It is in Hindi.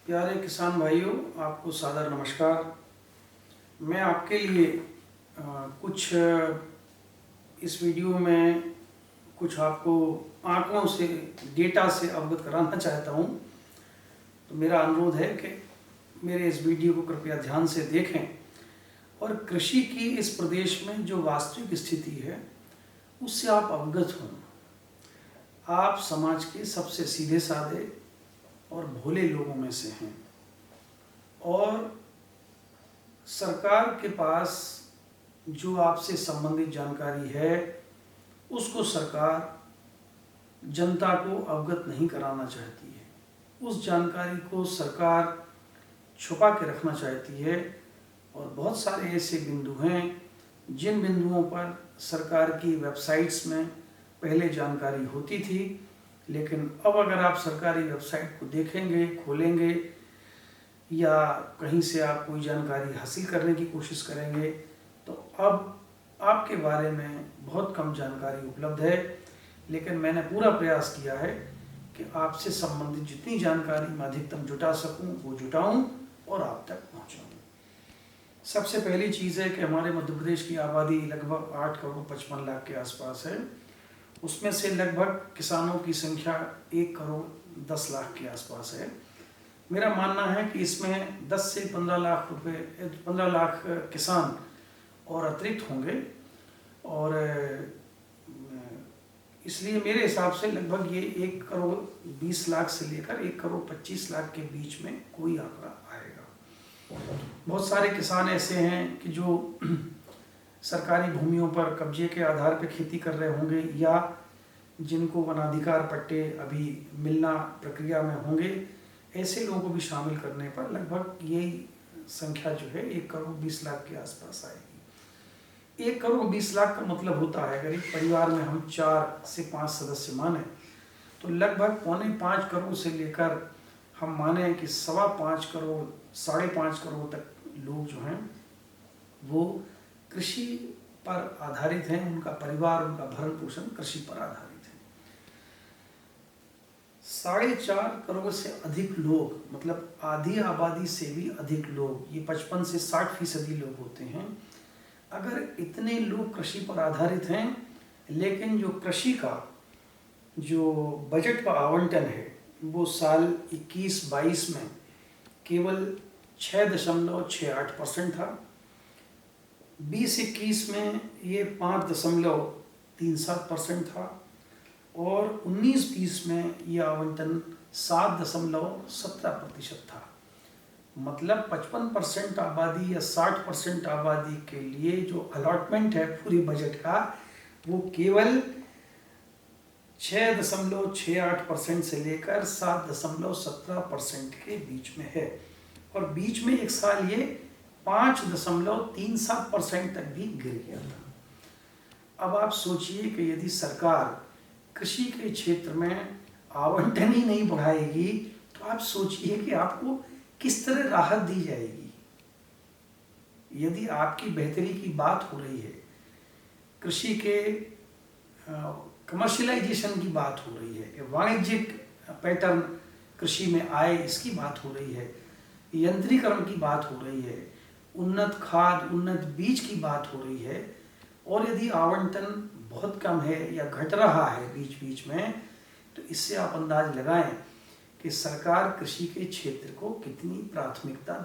प्यारे किसान भाइयों, आपको सादर नमस्कार। मैं आपके लिए कुछ इस वीडियो में कुछ आपको आंकड़ों से, डेटा से अवगत कराना चाहता हूं। तो मेरा अनुरोध है कि मेरे इस वीडियो को कृपया ध्यान से देखें और कृषि की इस प्रदेश में जो वास्तविक स्थिति है उससे आप अवगत हों। आप समाज के सबसे सीधे साधे और भोले लोगों में से हैं और सरकार के पास जो आपसे संबंधित जानकारी है उसको सरकार जनता को अवगत नहीं कराना चाहती है। उस जानकारी को सरकार छुपा के रखना चाहती है और बहुत सारे ऐसे बिंदु हैं जिन बिंदुओं पर सरकार की वेबसाइट्स में पहले जानकारी होती थी, लेकिन अब अगर आप सरकारी वेबसाइट को देखेंगे, खोलेंगे या कहीं से आप कोई जानकारी हासिल करने की कोशिश करेंगे तो अब आपके बारे में बहुत कम जानकारी उपलब्ध है। लेकिन मैंने पूरा प्रयास किया है कि आपसे संबंधित जितनी जानकारी मैं अधिकतम जुटा सकूं वो जुटाऊं और आप तक पहुंचाऊं। सबसे पहली चीज़ है कि हमारे मध्य प्रदेश की आबादी लगभग 8 करोड़ 55 लाख के आसपास है। उसमें से लगभग किसानों की संख्या 1 करोड़ 10 लाख के आसपास है। मेरा मानना है कि इसमें 10 से 15 लाख रुपए 15 लाख किसान और अतिरिक्त होंगे और इसलिए मेरे हिसाब से लगभग ये 1 करोड़ 20 लाख से लेकर 1 करोड़ 25 लाख के बीच में कोई आंकड़ा आएगा। बहुत सारे किसान ऐसे हैं कि जो सरकारी भूमियों पर कब्जे के आधार पर खेती कर रहे होंगे या जिनको वनाधिकार पट्टे अभी मिलना प्रक्रिया में होंगे। ऐसे लोगों को भी शामिल करने पर लगभग यही संख्या जो है 1 करोड़ 20 लाख के आसपास आएगी। 1 करोड़ 20 लाख का मतलब होता है अगर एक परिवार में हम 4 से 5 सदस्य माने तो लगभग 4.25 करोड़ से लेकर हम माने कि 5.25 करोड़ 5.5 करोड़ तक लोग जो हैं वो कृषि पर आधारित हैं। उनका परिवार, उनका भरण पोषण कृषि पर आधारित है। 4.5 करोड़ से अधिक लोग, मतलब आधी आबादी से भी अधिक लोग, ये 55 से 60% लोग होते हैं। अगर इतने लोग कृषि पर आधारित हैं लेकिन जो कृषि का जो बजट का आवंटन है वो साल 21-22 में केवल 6.68% था। 20-21 में ये 5.37% था और 19-20 में ये आवंटन 7.17% था। मतलब 55% आबादी या 60% आबादी के लिए जो अलॉटमेंट है पूरी बजट का वो केवल 6.68% से लेकर 7.17% के बीच में है और बीच में एक साल ये 5.37% तक भी गिर गया था। अब आप सोचिए कि यदि सरकार कृषि के क्षेत्र में आवंटन ही नहीं बढ़ाएगी तो आप सोचिए कि आपको किस तरह राहत दी जाएगी। यदि आपकी बेहतरी की बात हो रही है, कृषि के कमर्शियलाइजेशन की बात हो रही है, वाणिज्यिक पैटर्न कृषि में आए इसकी बात हो रही है, यंत्रीकरण की बात हो रही है, उन्नत खाद, उन्नत बीज की बात हो रही है और यदि आवंटन बहुत कम है या घट रहा है बीच बीच में, तो इससे आप अंदाज लगाएं कि सरकार कृषि के क्षेत्र को कितनी प्राथमिकता